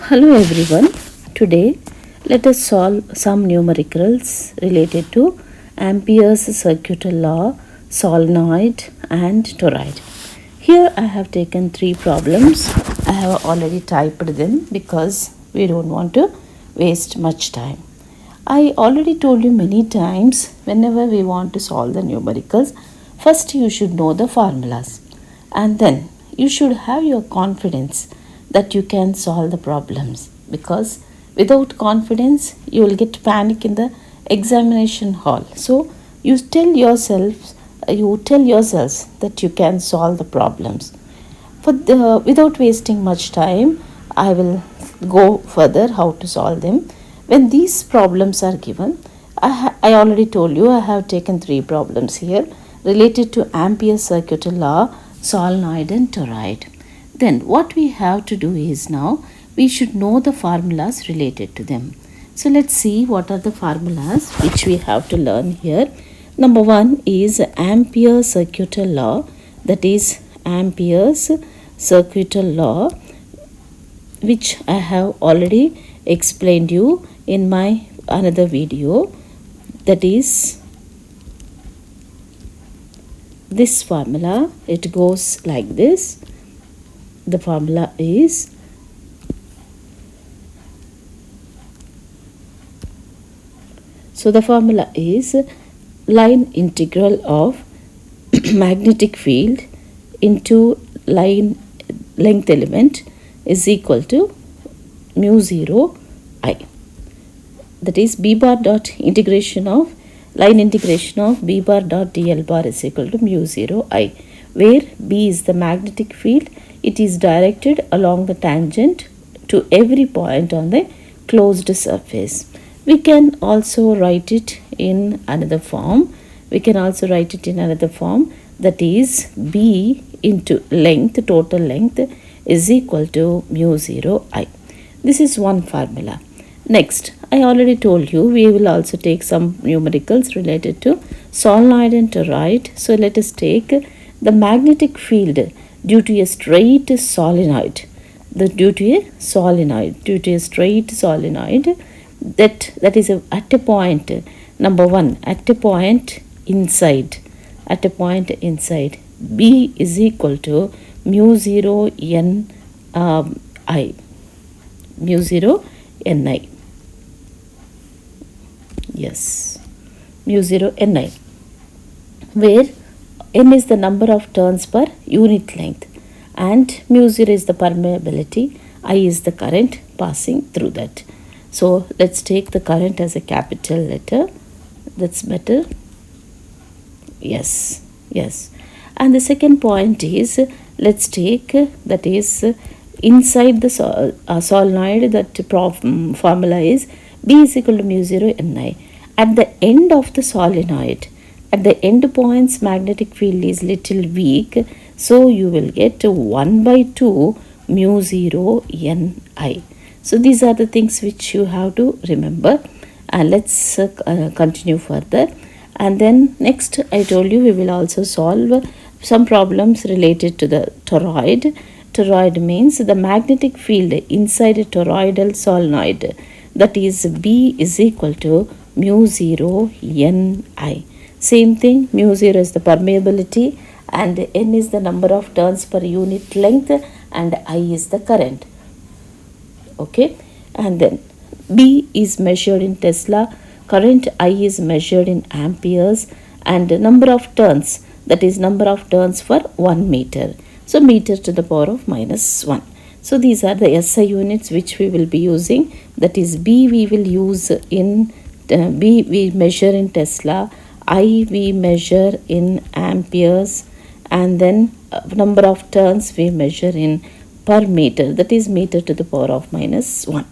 Hello everyone. Today let us solve some numericals related to Ampere's circuital law, solenoid and toroid. Here I have taken 3 problems. I have already typed them because we don't want to waste much time. I already told you many times whenever we want to solve the numericals, first you should know the formulas and then you should have your confidence that you can solve the problems, because without confidence you will get panic in the examination hall. So you tell yourselves that you can solve the problems. Without wasting much time, I will go further how to solve them. When these problems are given, I already told you I have taken 3 problems here related to Ampere's circuital law, solenoid and toroid. Then what we have to do is now we should know the formulas related to them. So let's see what are the formulas which we have to learn here. Number 1 is Ampere's circuital law, that is Ampere's circuital law, which I have already explained you in my another video. That is this formula. It goes like this. The formula is line integral of magnetic field into line length element is equal to mu 0 I. That is b bar dot integration of line integration of b bar dot dl bar is equal to mu 0 I, where b is the magnetic field. It is directed along the tangent to every point on the closed surface. We can also write it in another form. That is b into length, total length is equal to mu 0 I. This is one formula. Next, I already told you we will also take some numericals related to solenoid and toroid. So let us take the magnetic field due to a straight solenoid. Due to a straight solenoid, that is at a point, number 1, at a point inside, b is equal to mu 0 n I. Yes, mu 0 ni, where n is the number of turns per unit length and mu 0 is the permeability, I is the current passing through that. So let's take the current as a capital letter. That's better. Yes. And the second point is, let's take that is inside the solenoid, that formula is b is equal to mu 0 ni. At the end of the solenoid, at the end points, magnetic field is little weak, so you will get 1 by 2 mu 0 ni. So these are the things which you have to remember, and let's continue further. And then next, I told you we will also solve some problems related to the toroid. Toroid means the magnetic field inside a toroidal solenoid, that is b is equal to mu 0 ni. Same thing, mu 0 is the permeability and n is the number of turns per unit length and I is the current. Okay, and then b is measured in Tesla, current I is measured in amperes, and number of turns, that is number of turns for 1 meter. So meter to the power of minus 1. So these are the SI units which we will be using. That is b we will use in b we measure in Tesla, I we measure in amperes, and then number of turns we measure in per meter, that is meter to the power of minus 1.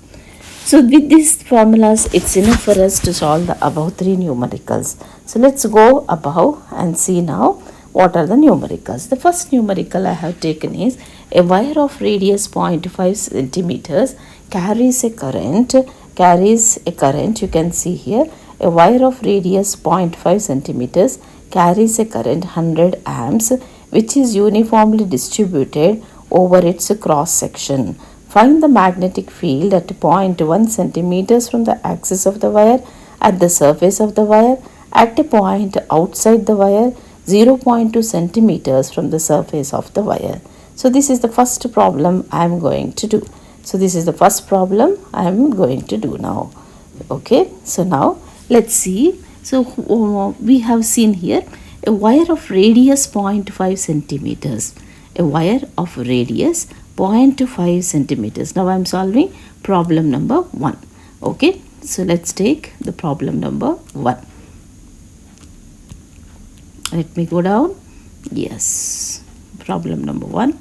So with these formulas, it's enough for us to solve the above 3 numericals. So let's go above and see now what are the numericals. The first numerical I have taken is a wire of radius 0.5 centimeters carries a current. You can see here a wire of radius 0.5 centimeters carries a current 100 amps which is uniformly distributed over its cross section. Find the magnetic field at 0.1 centimeters from the axis of the wire, at the surface of the wire, at a point outside the wire, 0.2 centimeters from the surface of the wire. So this is the first problem I am going to do. So this is the first problem I am going to do now. Okay, so now let's see. So we have seen here a wire of radius 0.5 centimeters. A wire of radius 0.5 centimeters. Now I am solving problem number 1. Okay, so let's take the problem number 1. Let me go down. Yes, problem number 1.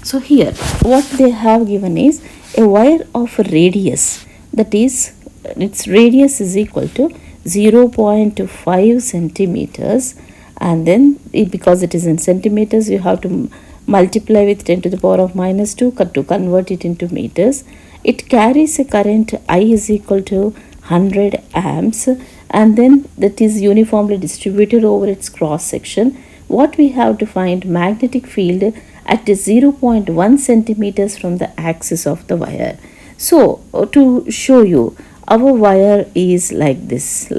So here what they have given is a wire of radius, that is its radius is equal to 0.5 centimeters, and then because it is in centimeters you have to multiply with 10 to the power of minus 2 to convert it into meters. It carries a current I is equal to 100 amps, and then that is uniformly distributed over its cross section. What we have to find magnetic field at 0.1 centimeters from the axis of the wire. So to show you, our wire is like this,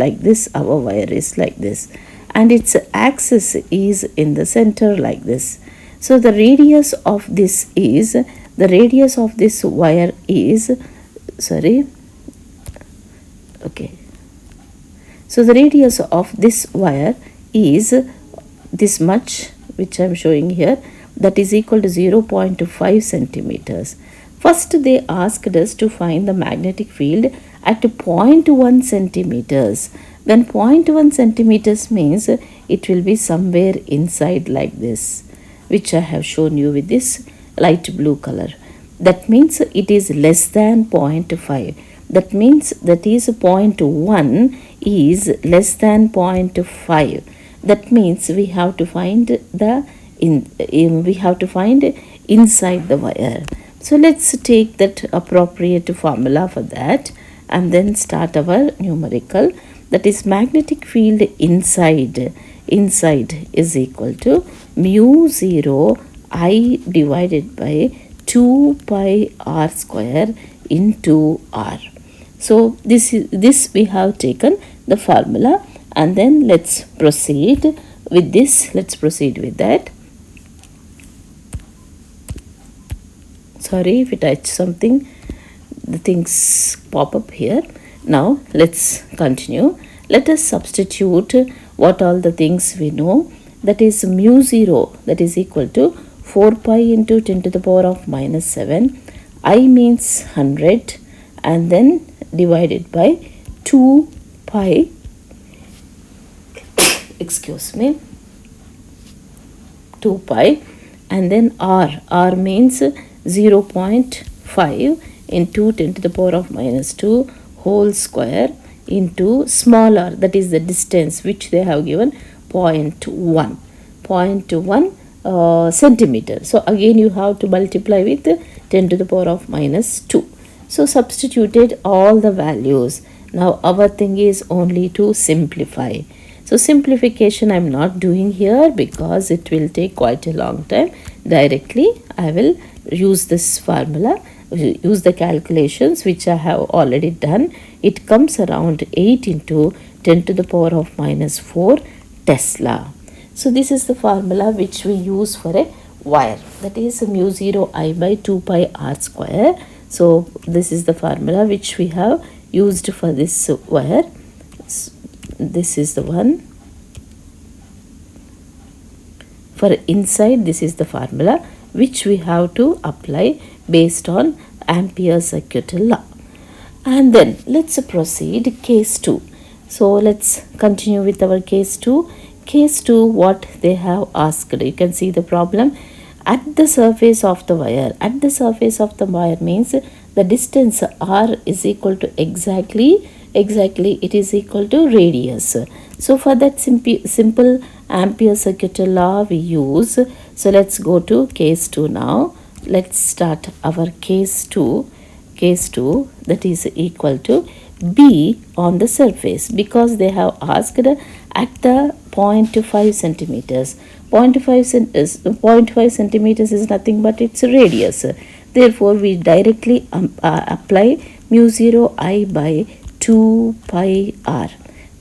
our wire is like this, and its axis is in the center like this. So the radius of this wire is, so the radius of this wire is this much, which I am showing here, that is equal to 0.5 centimeters. First they asked us to find the magnetic field at 0.1 centimeters. When 0.1 centimeters means it will be somewhere inside like this, which I have shown you with this light blue color. That means it is less than 0.5. That means that is 0.1 is less than 0.5. That means we have to find inside the wire. So let's take that appropriate formula for that and then start our numerical. That is magnetic field inside is equal to mu 0 I divided by 2 pi r square into r. So this we have taken the formula, and then let's proceed with this. Let's proceed with that. Sorry if I touch something, the things pop up here. Now let's continue. Let us substitute what all the things we know. That is mu 0, that is equal to 4 pi into 10 to the power of minus 7. I means 100, and then divided by 2 pi, excuse me, 2 pi, and then r means 0.5 into 10 to the power of minus 2 whole square into small r, that is the distance which they have given 0.1 centimeter. So again you have to multiply with 10 to the power of minus 2. So substituted all the values. Now our thing is only to simplify. So simplification I am not doing here because it will take quite a long time. Directly I will use this formula, use the calculations which I have already done. It comes around 8 into 10 to the power of minus 4 Tesla. So this is the formula which we use for a wire, that is mu 0 I by 2 pi r square. So this is the formula which we have used for this wire. This is the one. For inside, this is the formula which we have to apply based on Ampere's circuital law. And then let's proceed case 2. So let's continue with our case 2. Case 2, what they have asked, you can see the problem. At the surface of the wire, at the surface of the wire means the distance r is equal to exactly it is equal to radius. So for that simple Ampere's circuital law we use. So let's go to case 2 now. Let's start our case 2. Case 2, that is equal to B on the surface, because they have asked at the 0.5 centimeters. 0.5 centimeters is nothing but its radius. Therefore, we directly apply mu 0 I by 2 pi r.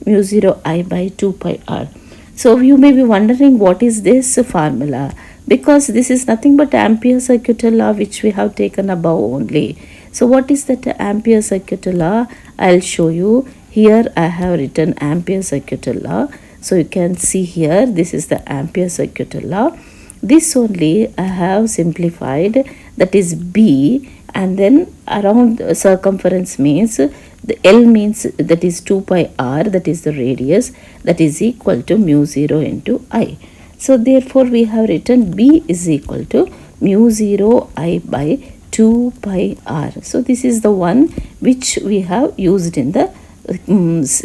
Mu 0 I by 2 pi r. So you may be wondering what is this formula, because this is nothing but Ampere circuital law which we have taken above only. So what is that Ampere circuital law? I'll show you. Here I have written Ampere circuital law. So you can see here, this is the Ampere circuital law. This only I have simplified, that is B, and then around circumference means the L means that is 2 pi r, that is the radius, that is equal to mu 0 into I. So therefore we have written B is equal to mu 0 I by 2 pi r. So this is the one which we have used in the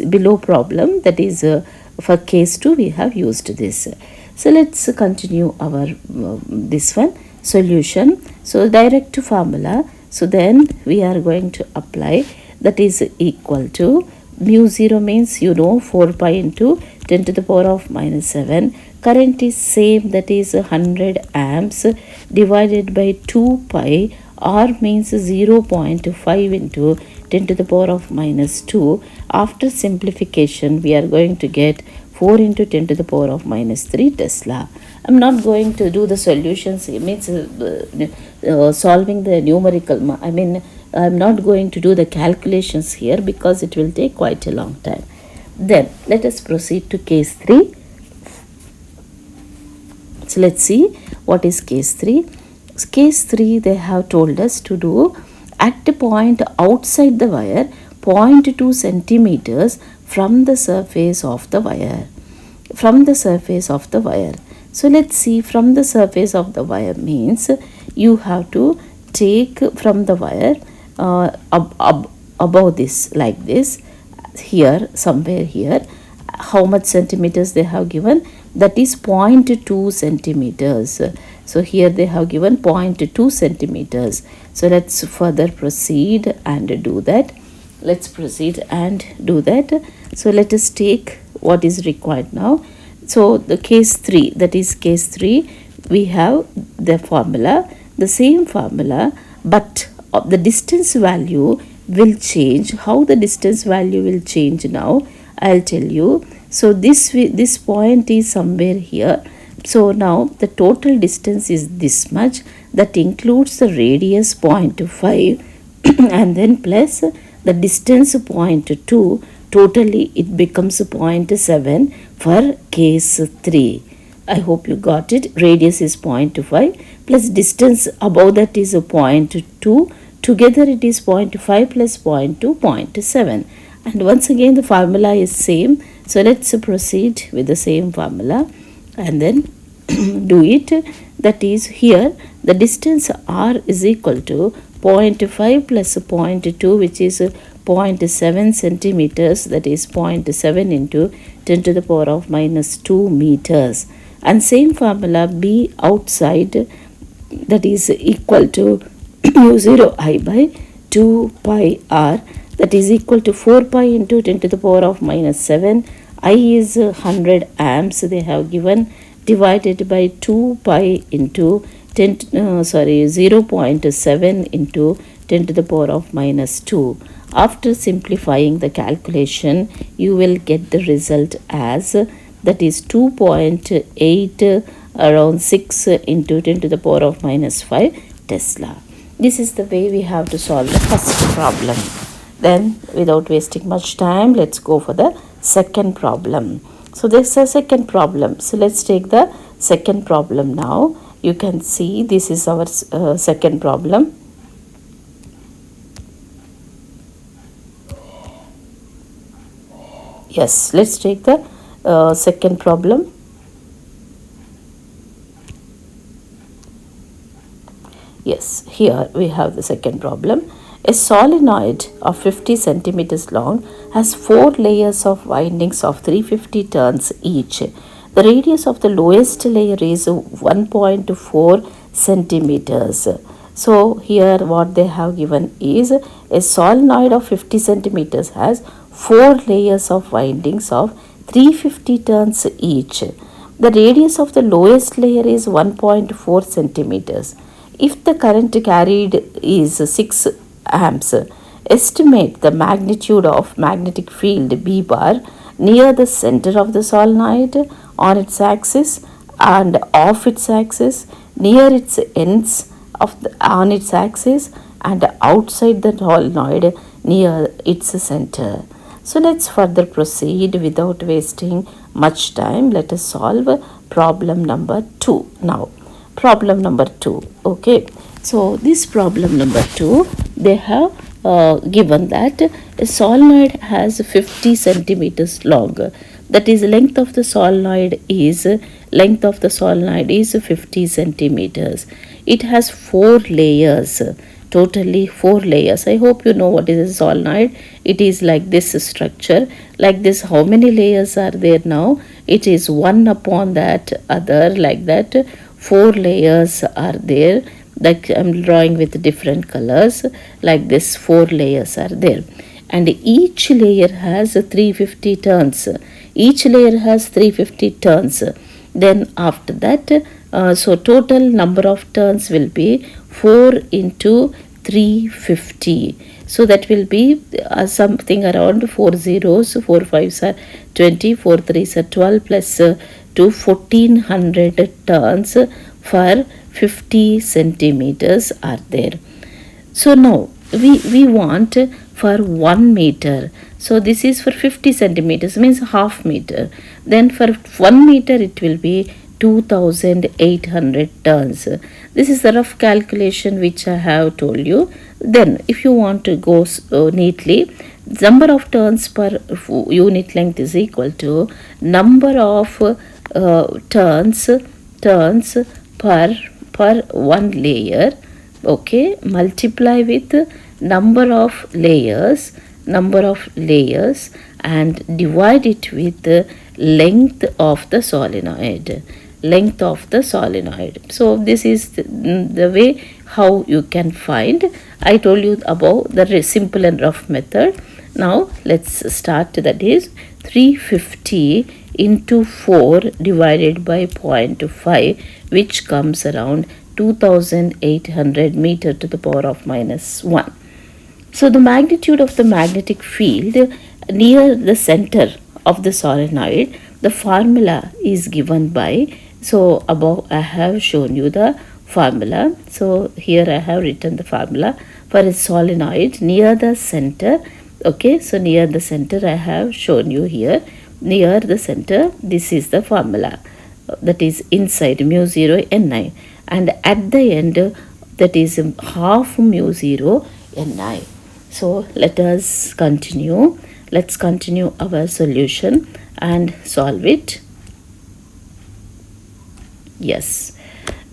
below problem, that is for case 2 we have used this. So let's continue our this one solution. So direct formula. So then we are going to apply, that is equal to mu 0 means 4 pi into 10 to the power of minus 7. Current is same, that is 100 amps divided by 2 pi. R means 0.5 into 10 to the power of minus 2. After simplification we are going to get 4 into 10 to the power of minus 3 Tesla. I'm not going to do the solutions, it means solving the numerical. I'm not going to do the calculations here because it will take quite a long time. Then let us proceed to case 3. So let's see what is case 3. Case 3, they have told us to do at a point outside the wire 0.2 centimeters from the surface of the wire. From the surface of the wire. So let's see, from the surface of the wire means you have to take from the wire above this, like this, here, somewhere here. How much centimeters they have given? That is 0.2 centimeters. So here they have given 0.2 centimeters. So let's further proceed and do that. Let's proceed and do that. So let us take what is required now. So the case 3, that is case 3, we have the formula, the same formula, but the distance value will change. How the distance value will change now, I'll tell you. So this point is somewhere here. So now the total distance is this much, that includes the radius 0.5 and then plus the distance 0.2. Totally it becomes 0.7 for case 3. I hope you got it. Radius is 0.5 plus distance above that is 0.2. Together it is 0.5 plus 0.2, 0.7. And once again the formula is same. So let's proceed with the same formula and then do it. That is, here the distance r is equal to 0.5 plus 0.2, which is 0.7 centimeters, that is 0.7 into 10 to the power of minus 2 meters. And same formula B outside, that is equal to mu 0 I by 2 pi r, that is equal to 4 pi into 10 to the power of minus 7. I is 100 amps they have given, divided by 2 pi into 0.7 into 10 to the power of minus 2. After simplifying the calculation, you will get the result as, that is 2.8 around 6 into 10 to the power of minus 5 Tesla. This is the way we have to solve the first problem. Then without wasting much time, let's go for the second problem. So this is a second problem. So let's take the second problem now. You can see this is our second problem. Yes, let's take the second problem. Yes, here we have the second problem. A solenoid of 50 centimeters long has 4 layers of windings of 350 turns each. The radius of the lowest layer is 1.4 centimeters. So here what they have given is a solenoid of 50 centimeters has 4 layers of windings of 350 turns each. The radius of the lowest layer is 1.4 centimeters. if the current carried is 6 amps, estimate the magnitude of magnetic field B bar near the center of the solenoid on its axis and off its axis, near its ends on its axis, and outside the solenoid near its center. So let's further proceed without wasting much time. Let us solve problem number 2 now. Problem number 2. Okay. So this problem number 2, they have given that a solenoid has 50 centimeters long. That is, length of the solenoid is 50 centimeters. It has 4 layers. Totally 4 layers. I hope you know what is a solenoid. It is like this structure. Like this, how many layers are there now? It is one upon that other, like that. 4 layers are there. Like I'm drawing with different colors. Like this, 4 layers are there. And each layer has 350 turns. Each layer has 350 turns. Then after that, so total number of turns will be 4 into 350. So that will be something around 4 zeros, 4 fives are 20, 4 threes are 12 plus 2, 1400 turns for 50 centimeters are there. So now we want for 1 meter. So this is for 50 centimeters, means half meter. Then for 1 meter it will be 2800 turns. This is the rough calculation which I have told you. Then if you want to go neatly, number of turns per unit length is equal to number of turns per one layer, okay, multiply with number of layers and divide it with the length of the solenoid. So this is the way how you can find. I told you about the simple and rough method. Now let's start. That is 350 into 4 divided by 0.5, which comes around 2800 meter to the power of minus 1. So the magnitude of the magnetic field near the center of the solenoid, the formula is given by, so above I have shown you the formula. So here I have written the formula for a solenoid near the center. Okay, so near the center I have shown you here. Near the center, this is the formula, that is inside mu 0 Ni, and at the end, that is half mu 0 Ni. So let us continue. Let's continue our solution and solve it. Yes.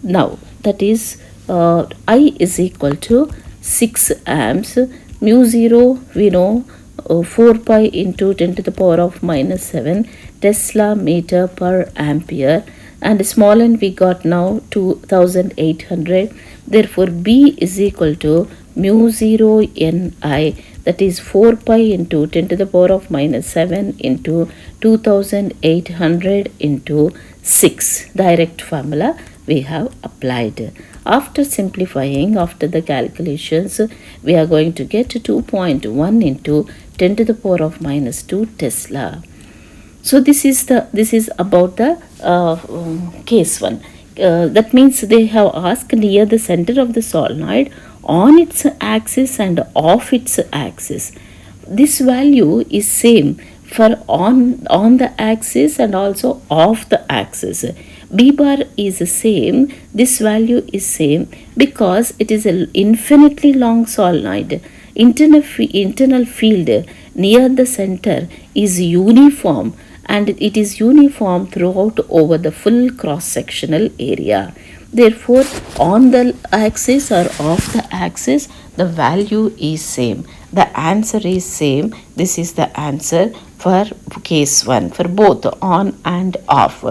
Now that is I is equal to 6 amps. Mu 0 we know 4 pi into 10 to the power of minus 7 Tesla meter per ampere, and small n we got now 2800. Therefore B is equal to mu 0 Ni, that is 4 pi into 10 to the power of minus 7 into 2800 into 6. Direct formula we have applied. After simplifying, after the calculations, we are going to get 2.1 into 10 to the power of minus 2 Tesla. So this is about the case 1. That means they have asked near the center of the solenoid, on its axis and off its axis. This value is same for on the axis and also off the axis. B bar is same, this value is same because it is an infinitely long solenoid. Internal field near the center is uniform, and it is uniform throughout over the full cross-sectional area. Therefore, on the axis or off the axis, the value is same. The answer is same. This is the answer for case 1, for both on and off.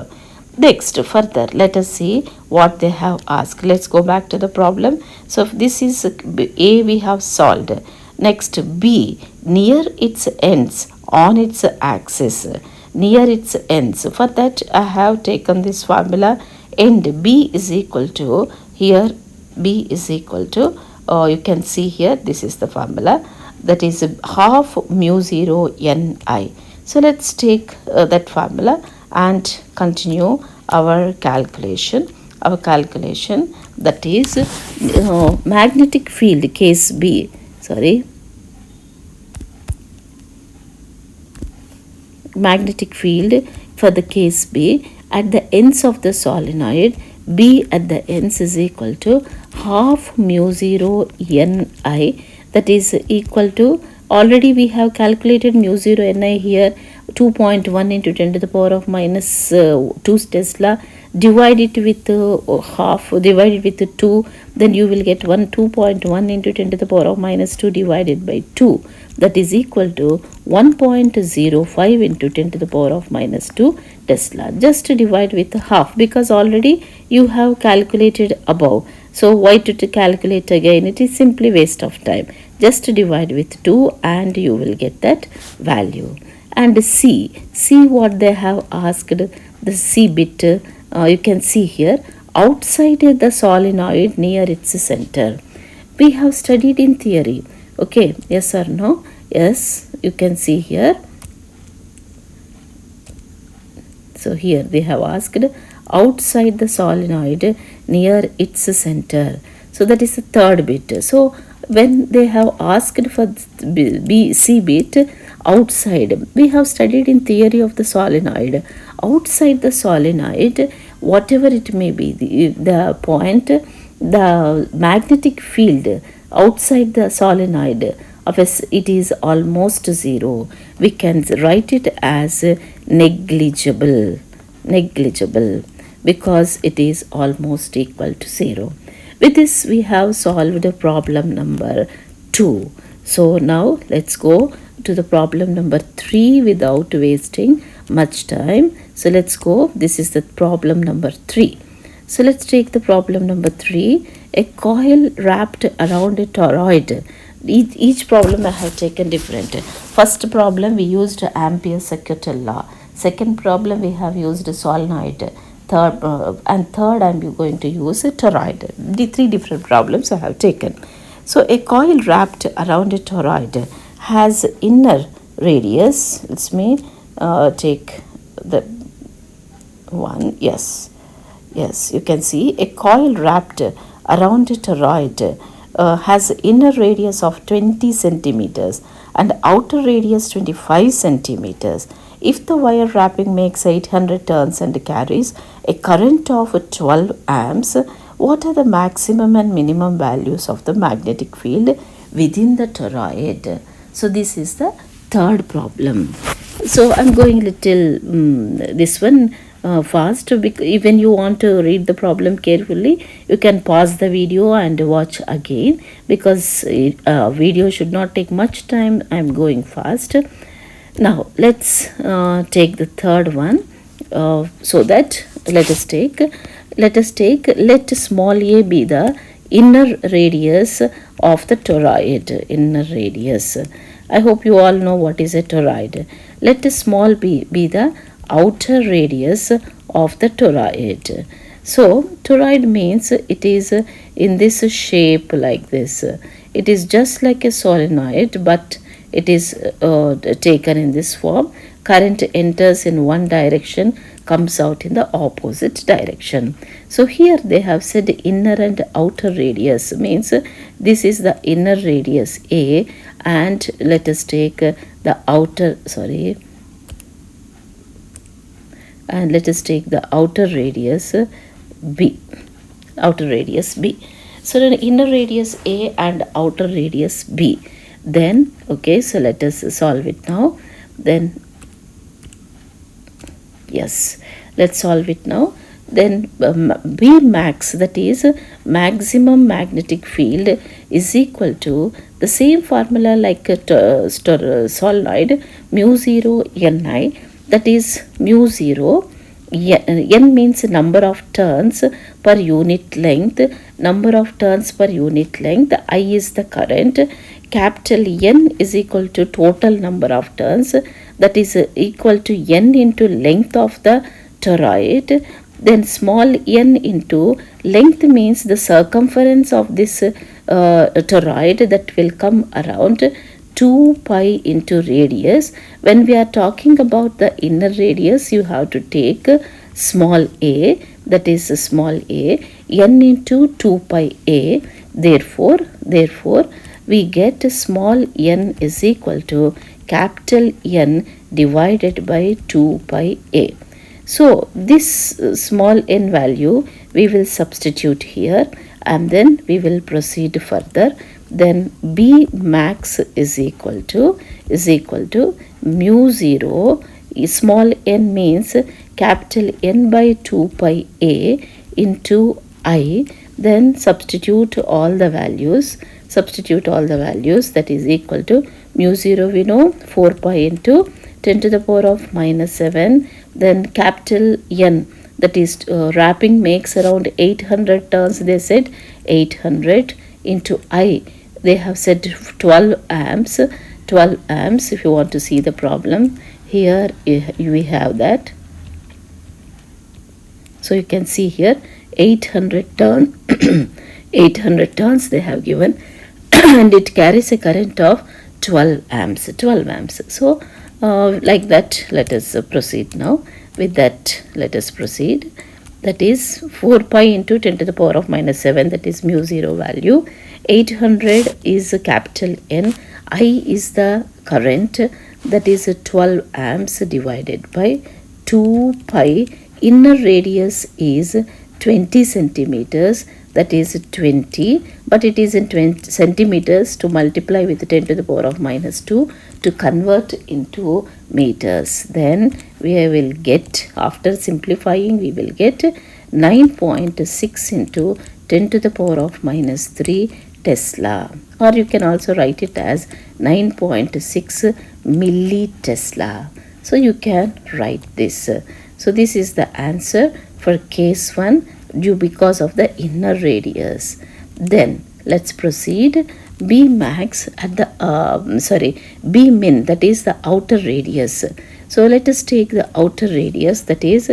Next, further, let us see what they have asked. Let's go back to the problem. So, this is A we have solved. Next, B, near its ends, on its axis, near its ends. For that, I have taken this formula, and B is equal to, here B is equal to, you can see here, this is the formula, that is half mu 0 Ni. So let's take that formula and continue our calculation. That is magnetic field case B, magnetic field for the case B at the ends of the solenoid, B at the ends is equal to half mu 0 Ni, that is equal to, already we have calculated mu 0 Ni here, 2.1 into 10 to the power of minus 2 Tesla. Divide it with half, divide it with 2, then you will get 2.1 into 10 to the power of minus 2 divided by 2. That is equal to 1.05 into 10 to the power of minus 2 Tesla. Just divide with half, because already you have calculated above. So why to calculate again? It is simply waste of time. Just divide with 2 and you will get that value. And see what they have asked, the C bit, you can see here, outside the solenoid near its center. We have studied in theory. Okay, yes or no? Yes, you can see here. So here they have asked outside the solenoid near its center. So that is the third bit. So when they have asked for C bit outside, we have studied in theory of the solenoid. Outside the solenoid, whatever it may be, the point, the magnetic field outside the solenoid of it is almost 0. We can write it as negligible, because it is almost equal to 0. With this we have solved problem number 2. So now let's go to the problem number 3 without wasting much time. So let's go. This is the problem number 3. So let's take the problem number 3. A coil wrapped around a toroid. Each problem I have taken different. First problem we used Ampere circuital law. Second problem we have used solenoid. Third I am going to use a toroid. The 3 different problems I have taken. So a coil wrapped around a toroid has inner radius. Let me take the one. Yes, you can see a coil wrapped around a toroid has inner radius of 20 centimeters and outer radius 25 centimeters. If the wire wrapping makes 800 turns and carries a current of 12 amps, what are the maximum and minimum values of the magnetic field within the toroid? So this is the third problem. So I'm going little this one fast. When you want to read the problem carefully, you can pause the video and watch again, because video should not take much time. I'm going fast. Now let's take the third one. So that let small a be the inner radius of the toroid. Inner radius. I hope you all know what is a toroid. Let small b be the outer radius of the toroid. So toroid means it is in this shape like this. It is just like a solenoid, but it is taken in this form. Current enters in one direction, comes out in the opposite direction. So here they have said inner and outer radius, means this is the inner radius A, and let us take the outer, and let us take the outer radius B. So the inner radius A and outer radius B. Then okay, so let us solve it now. Then yes, let's solve it now. Then B max, that is maximum magnetic field, is equal to the same formula like solenoid, mu 0 Ni, that is mu 0. N means number of turns per unit length. Number of turns per unit length. I is the current. Capital N is equal to total number of turns, that is equal to N into length of the toroid. Then small n into length means the circumference of this toroid that will come around 2 pi into radius. When we are talking about the inner radius, you have to take small a, that is small a, n into 2 pi a. Therefore we get small n is equal to capital N divided by 2 pi a. So this small n value we will substitute here, and then we will proceed further. Then B max is equal to mu 0. Small n means capital N by 2 pi a into I. Then substitute all the values. That is equal to mu 0 we know 4 pi into 10 to the power of minus 7. Then capital N, that is wrapping makes around 800 turns. They said 800 into I. They have said 12 amps. If you want to see the problem, here we have that. So you can see here 800 turns. 800 turns they have given, and it carries a current of 12 amps. So like that, let us proceed now. With that, let us proceed. That is 4 pi into 10 to the power of minus 7, that is mu 0 value. 800 is capital N. I is the current, that is 12 amps divided by 2 pi. Inner radius is 20 centimeters, that is 20, but it is in 20 centimeters. To multiply with 10 to the power of minus 2 to convert into meters. Then we will get, after simplifying, we will get 9.6 into 10 to the power of minus 3 Tesla, or you can also write it as 9.6 millitesla. So you can write this. So this is the answer for case 1, due because of the inner radius. Then let's proceed. B max at the B min, that is the outer radius. So let us take the outer radius, that is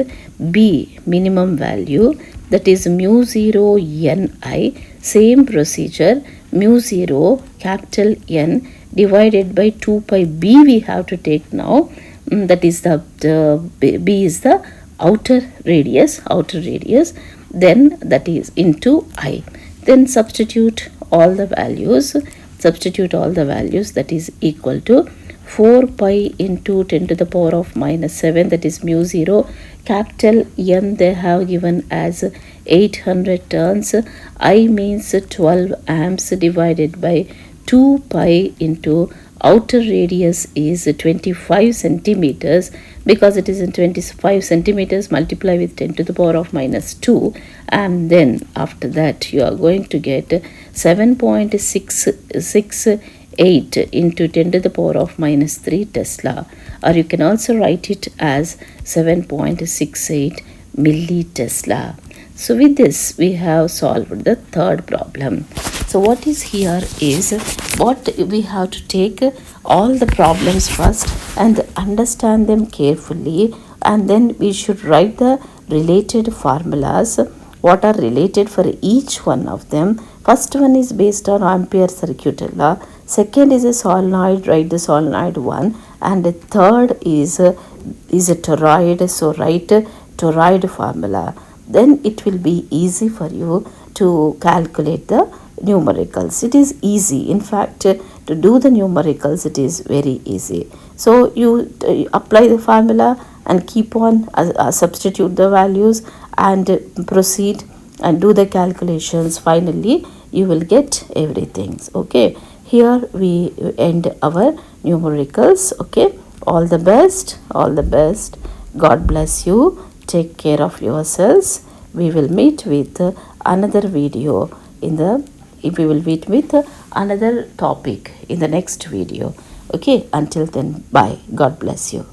B minimum value, that is mu 0 Ni. Same procedure, mu 0 capital N divided by 2 pi B we have to take now. That is the B is the outer radius. Then that is into I. Then substitute all the values. That is equal to 4 pi into 10 to the power of minus 7, that is mu 0. Capital N they have given as 800 turns. I means 12 amps divided by 2 pi into outer radius is 25 centimeters. Because it is in 25 centimeters, multiply with 10 to the power of minus 2, and then after that you are going to get 7.668 into 10 to the power of minus 3 Tesla, or you can also write it as 7.68 millitesla. So with this we have solved the third problem. So what is here is, what we have to take all the problems first and understand them carefully, and then we should write the related formulas, what are related for each one of them. First one is based on Ampere circuital law. Second is a solenoid, write the solenoid one, and the third is a toroid, so write toroid formula. Then it will be easy for you to calculate the numericals. It is easy. In fact, to do the numericals, it is very easy. So you apply the formula and keep on substitute the values and proceed and do the calculations. Finally, you will get everything. Okay, here we end our numericals. Okay, all the best. God bless you. Take care of yourselves. We will meet with another video we will meet with another topic in the next video. Okay, until then, bye. God bless you.